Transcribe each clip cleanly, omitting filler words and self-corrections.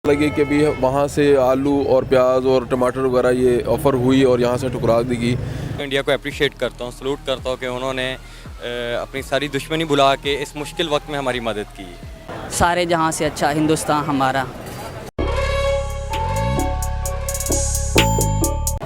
लगे कि भी वहाँ से आलू और प्याज और टमाटर वगैरह ये ऑफ़र हुई और यहाँ से ठुकरा दी गई। इंडिया को अप्रिशिएट करता हूँ, सलूट करता हूँ कि उन्होंने अपनी सारी दुश्मनी भुला के इस मुश्किल वक्त में हमारी मदद की। सारे जहाँ से अच्छा हिंदुस्तान हमारा।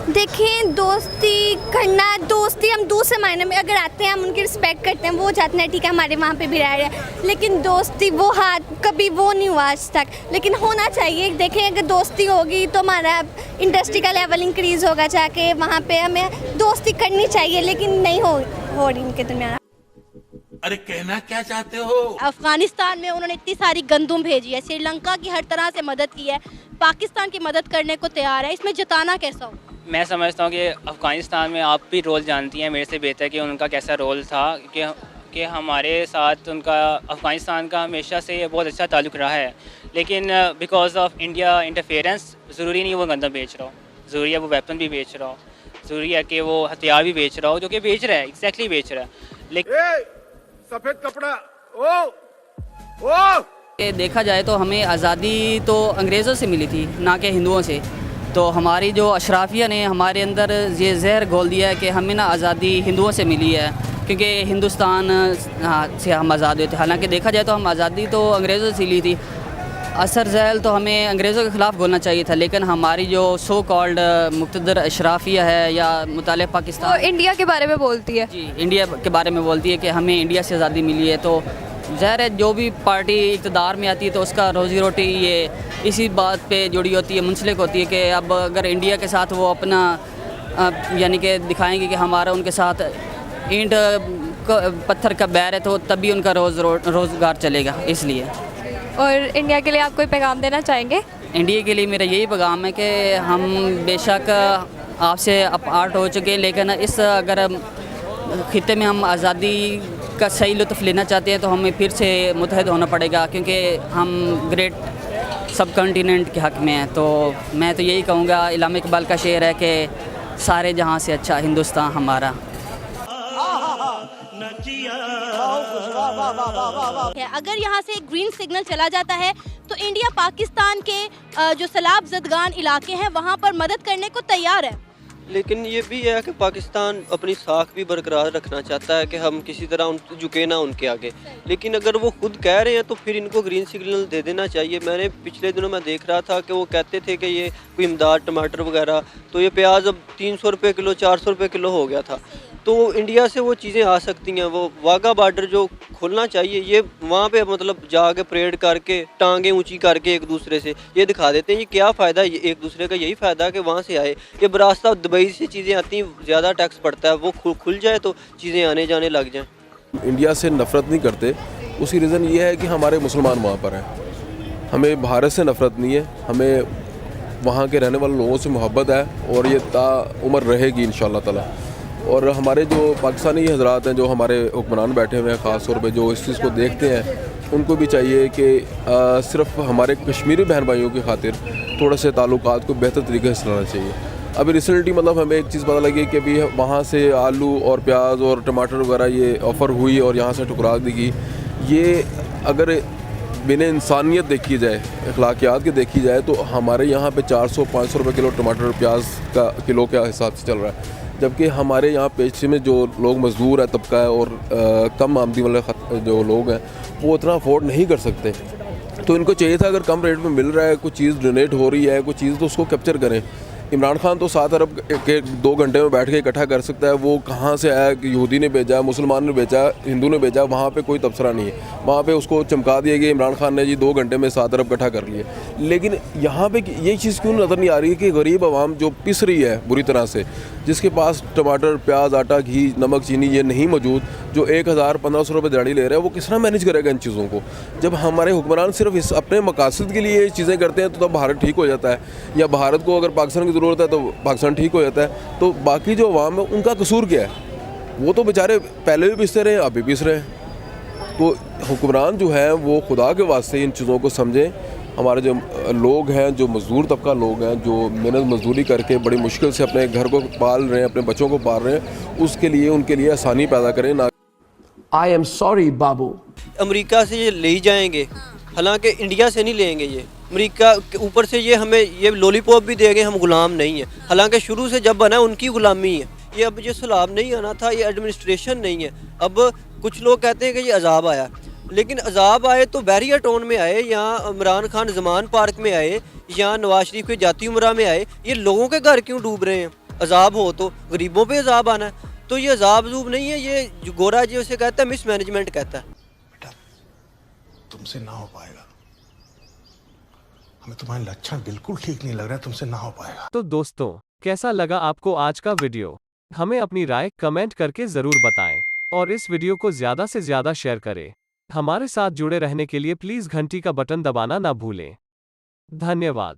देखें, दोस्ती करना, दोस्ती हम दूसरे मायने में अगर आते हैं, हम उनकी रिस्पेक्ट करते हैं, वो चाहते हैं ठीक है हमारे वहाँ पे भी रह रहे हैं, लेकिन दोस्ती वो हाथ कभी वो नहीं हुआ आज तक, लेकिन होना चाहिए। देखें, अगर दोस्ती होगी तो हमारा इंडस्ट्री का लेवल इंक्रीज़ होगा, जाके वहाँ पे हमें दोस्ती करनी चाहिए, लेकिन नहीं हो रही इनके दरमियान। अरे कहना क्या चाहते हो? अफगानिस्तान में उन्होंने इतनी सारी गंदुम भेजी है, श्रीलंका की हर तरह से मदद की है, पाकिस्तान की मदद करने को तैयार है, इसमें जताना कैसा हो? मैं समझता हूँ कि अफ़गानिस्तान में आप भी रोल जानती हैं मेरे से बेहतर कि उनका कैसा रोल था, कि हमारे साथ उनका अफ़गानिस्तान का हमेशा से बहुत अच्छा ताल्लुक़ रहा है, लेकिन बिकॉज ऑफ इंडिया इंटरफेरेंस ज़रूरी नहीं वो गंदम बेच रहा हो, ज़रूरी है वो वेपन भी बेच रहा हो, ज़रूरी है कि वो हथियार भी बेच रहा हो, जो कि बेच रहा है, एग्जैक्टली बेच रहा है। लेकिन सफेद कपड़ा ओ देखा जाए तो हमें आज़ादी तो अंग्रेज़ों से मिली थी, ना कि हिंदुओं से। तो हमारी जो अशराफिया ने हमारे अंदर ये जहर घोल दिया है कि हमें ना आज़ादी हिंदुओं से मिली है, क्योंकि हिंदुस्तान से हम आज़ाद हुए थे। हालांकि देखा जाए तो हम आज़ादी तो अंग्रेज़ों से ली थी। असर जहल तो हमें अंग्रेज़ों के ख़िलाफ़ बोलना चाहिए था, लेकिन हमारी जो सो कॉल्ड मुक़्तदर अशराफिया है या मुतालिब पाकिस्तान, तो इंडिया के बारे में बोलती है। जी, इंडिया के बारे में बोलती है कि हमें इंडिया से आज़ादी मिली है। तो ज़ाहिर है जो भी पार्टी इक़्तिदार में आती है तो उसका रोज़ी रोटी ये इसी बात पे जुड़ी होती है, मुंसलिक होती है कि अब अगर इंडिया के साथ वो अपना यानी कि दिखाएंगे कि हमारा उनके साथ ईंट पत्थर का बैर है, तो तभी उनका रोज़गार चलेगा। इसलिए और इंडिया के लिए आप कोई पैगाम देना चाहेंगे? इंडिया के लिए मेरा यही पैगाम है कि हम बेशक आपसे अपार्ट हो चुके हैं, लेकिन इस अगर खित्ते में हम आज़ादी का सही लुत्फ़ लेना चाहते हैं तो हमें फिर से मुत्तहिद होना पड़ेगा, क्योंकि हम ग्रेट सब कॉन्टिनेंट के हक़ में हैं। तो मैं तो यही कहूँगा, इल्हाम इकबाल का शेर है कि सारे जहाँ से अच्छा हिंदुस्तान हमारा। अगर यहाँ से ग्रीन सिग्नल चला जाता है तो इंडिया पाकिस्तान के जो सैलाब ज़दगान इलाके हैं वहाँ पर मदद करने को तैयार है, लेकिन ये भी है कि पाकिस्तान अपनी साख भी बरकरार रखना चाहता है कि हम किसी तरह झुके ना उनके आगे। लेकिन अगर वो खुद कह रहे हैं तो फिर इनको ग्रीन सिग्नल दे देना चाहिए। मैंने पिछले दिनों में देख रहा था कि वो कहते थे कि ये कोई इमदाद टमाटर वगैरह, तो ये प्याज अब 300 रुपये किलो 400 रुपये किलो हो गया था। तो इंडिया से वो चीज़ें आ सकती हैं। वो वाघा बॉर्डर जो खोलना चाहिए, ये वहाँ पे मतलब जाके परेड करके टांगें ऊंची करके एक दूसरे से ये दिखा देते हैं। ये क्या फ़ायदा, ये एक दूसरे का यही फ़ायदा कि वहाँ से आए। ये बरास्ता दुबई से चीज़ें आती हैं, ज़्यादा टैक्स पड़ता है, वो खुल जाए तो चीज़ें आने जाने लग जाएँ। इंडिया से नफ़रत नहीं करते, उसी रीज़न ये है कि हमारे मुसलमान वहाँ पर हैं। हमें भारत से नफ़रत नहीं है, हमें वहाँ के रहने वाले लोगों से मोहब्बत है और ये ताउम्र रहेगी इंशाअल्लाह ताला। और हमारे जो पाकिस्तानी हजरात हैं, जो हमारे हुक्मरान बैठे हुए हैं, ख़ास तौर पे जो इस चीज़ को देखते हैं, उनको भी चाहिए कि सिर्फ हमारे कश्मीरी बहन भाइयों की खातिर थोड़ा से ताल्लुकात को बेहतर तरीके से चलाना चाहिए। अभी रिसेंटली मतलब हमें एक चीज़ पता लगी कि भी वहाँ से आलू और प्याज और टमाटर वगैरह ये ऑफ़र हुई और यहाँ से ठुकरा दी गई। ये अगर बिन इंसानियत देखी जाए, अखलाकियात की देखी जाए, तो हमारे यहाँ पे 400-500 रुपये किलो टमाटर प्याज का किलो के हिसाब से चल रहा है, जबकि हमारे यहाँ पेशे में जो लोग मज़दूर है तबका है और कम आमदनी वाले जो लोग हैं वो उतना अफोर्ड नहीं कर सकते। तो इनको चाहिए था, अगर कम रेट में मिल रहा है, कुछ चीज़ डोनेट हो रही है, कुछ चीज़, तो उसको कैप्चर करें। इमरान खान तो 7 अरब के 2 घंटे में बैठ के इकट्ठा कर सकता है। वो कहाँ से आया कि यहूदी ने भेजा, मुसलमान ने भेजा, हिंदू ने भेजा, वहाँ पे कोई तबसरा नहीं है। वहाँ पे उसको चमका दिया गया, इमरान खान ने जी 2 घंटे में 7 अरब इकट्ठा कर लिए। लेकिन यहाँ पे ये चीज़ क्यों नज़र नहीं आ रही है कि गरीब आवाम जो पिस रही है बुरी तरह से, जिसके पास टमाटर, प्याज, आटा, घी, नमक, चीनी ये नहीं मौजूद, जो 1000-1500 रुपये दिहाड़ी ले रहा है, वो किस तरह मैनेज करेगा इन चीज़ों को? जब हमारे हुक्मरान सिर्फ इस अपने मकासद के लिए ये चीज़ें करते हैं तो तब भारत ठीक हो जाता है, या भारत को अगर पाकिस्तान की ज़रूरत है तो पाकिस्तान ठीक हो जाता है। तो बाकी जो अवाम है उनका कसूर क्या है? वो तो बेचारे पहले भी पिसते रहे, अब भी पिस रहे हैं। तो हुक्मरान जो है वो खुदा के वास्ते इन चीज़ों को समझें। हमारे जो लोग हैं, जो मज़दूर तबका लोग हैं, जो मेहनत मजदूरी करके बड़ी मुश्किल से अपने घर को पाल रहे हैं, अपने बच्चों को पाल रहे हैं, उसके लिए उनके लिए आसानी पैदा करें। ना I am sorry Babu, America से ये ले जाएंगे हालांकि इंडिया से नहीं लेंगे, ये अमेरिका के ऊपर से ये हमें ये लॉलीपॉप भी देंगे, हम गुलाम नहीं हैं। हालांकि शुरू से जब बना उनकी गुलामी है ये। अब ये सैलाब नहीं आना था, ये एडमिनिस्ट्रेशन नहीं है। अब कुछ लोग कहते हैं कि ये अजाब आया, लेकिन अजाब आए तो बैरियर टाउन में आए, यहाँ इमरान खान जमान पार्क में आए, यहाँ नवाज शरीफ के जाती उमरा में आए। ये लोगों के घर क्यों डूब रहे हैं? अजाब हो तो गरीबों पे अजाब आना है। तो ये अजाब जूब नहीं है, ये जो गोरा जी उसे कहता है मिसमैनेजमेंट कहता है। बेटा तुमसे ना हो पाएगा, हमें तुम्हारे लक्षण बिल्कुल ठीक नहीं लग रहा है, तुमसे ना हो पाएगा। तो दोस्तों, कैसा लगा आपको आज का वीडियो? हमें अपनी राय कमेंट करके ज़रूर बताएं और इस वीडियो को ज़्यादा से ज़्यादा शेयर करें। हमारे साथ जुड़े रहने के लिए प्लीज़ घंटी का बटन दबाना ना भूलें। धन्यवाद।